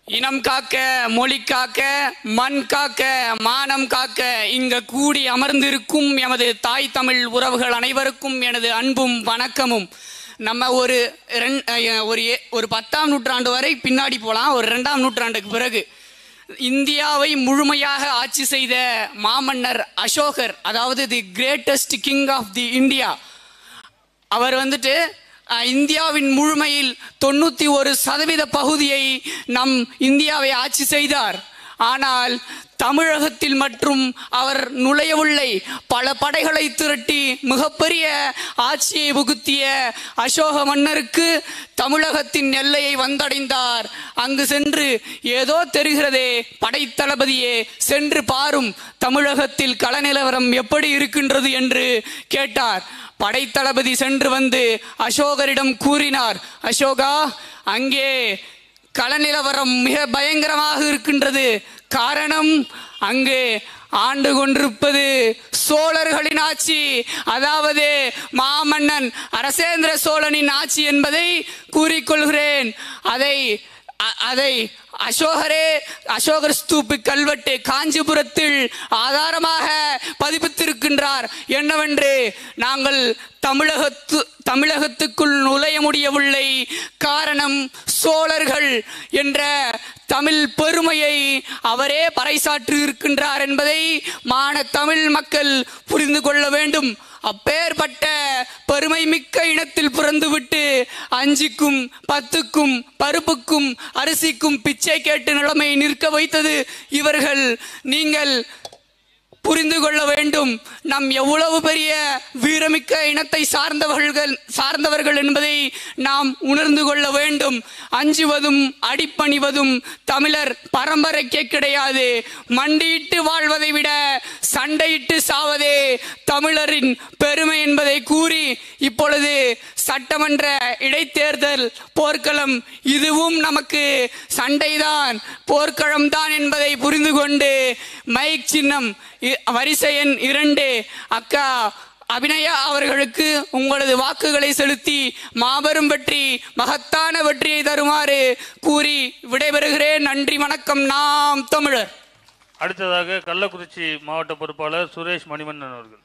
இனம் காக்க, மொழி காக்க, மண் காக்க, மானம் காக்க இங்க கூடி அமர்ந்திருக்கும் எமது தாய் தமிழ் உறவுகள் அனைவருக்கும் எனது அன்பும் வணக்கமும். நம்ம ஒரு 10ஆம் நூற்றாண்டு வரை பின்னாடி போகலாம். ஒரு 2ஆம் நூற்றாண்டுக்கு பிறகு இந்தியாவை முழுமையாக ஆட்சி செய்த மாமன்னர் அசோகர், அதாவது the greatest king of the India, அவர் இந்தியாவின் முழுமையில் 91% பகுதியை நம் இந்தியாவை ஆட்சி செய்தார். ஆனால் தமிழகத்தில் மற்றும் அவர் நுழையவில்லை. பல படைகளை திரட்டி மிகப்பெரிய ஆட்சியை புகுத்திய அசோக மன்னருக்கு தமிழகத்தின் எல்லையை வந்தடைந்தார். அங்கு சென்று, ஏதோ தெரிகிறதே படைத்தளபதியே, சென்று பாரும் தமிழகத்தில் கள நிலவரம் எப்படி இருக்கின்றது என்று கேட்டார். படைத்தளபதி சென்று வந்து அசோகரிடம் கூறினார், அசோகா, அங்கே கள நிலவரம் மிக பயங்கரமாக இருக்கின்றது. காரணம், அங்கு ஆண்டு கொண்டிருப்பது சோழர்களின் ஆட்சி, அதாவது மாமன்னன் அரசேந்திர சோழனின் ஆட்சி என்பதை கூறிக்கொள்கிறேன். அதை அசோகர் ஸ்தூபி கல்வெட்டு காஞ்சிபுரத்தில் ஆதாரமாக பதிப்பித்திருக்கின்றார். என்னவென்று, நாங்கள் தமிழகத்துக்குள் நுழைய முடியவில்லை. காரணம், சோழர்கள் என்ற தமிழ் பெருமையை அவரே பறைசாற்றி இருக்கின்றார் என்பதை தமிழ் மக்கள் புரிந்து கொள்ள வேண்டும். அப்பேற்பட்ட பெருமை மிக்க இனத்தில் பிறந்துவிட்டு 5க்கும் 10க்கும் பருப்புக்கும் அரிசிக்கும் பிச்சை கேட்டு நிலைமை நிற்க வைத்தது இவர்கள். நீங்கள் புரிந்து கொள்ள வேண்டும், நம் எவ்வளவு பெரிய வீரமிக்க இனத்தை சார்ந்தவர்கள் என்பதை நாம் உணர்ந்து கொள்ள வேண்டும். அஞ்சுவதும் அடிப்பணிவதும் தமிழர் பரம்பரைக்கே கிடையாது. மண்டியிட்டு வாழ்வதை விட சண்டையிட்டு சாவதே தமிழரின் பெருமை என்பதை கூறி, இப்பொழுது சட்டமன்ற இடைத்தேர்தல் போர்க்களம், இதுவும் நமக்கு சண்டைதான், போர்க்களம் தான் என்பதை புரிந்து கொண்டு மைக் சின்னம் வரிசை எண் 2 அக்கா அபிநயா அவர்களுக்கு உங்களது வாக்குகளை செலுத்தி மாபெரும் வெற்றி, மகத்தான வெற்றியை தருமாறு கூறி விடைபெறுகிறேன். நன்றி, வணக்கம். நாம் தமிழர். அடுத்ததாக கள்ளக்குறிச்சி மாவட்ட பொறுப்பாளர் சுரேஷ் மணிவண்ணன் அவர்கள்.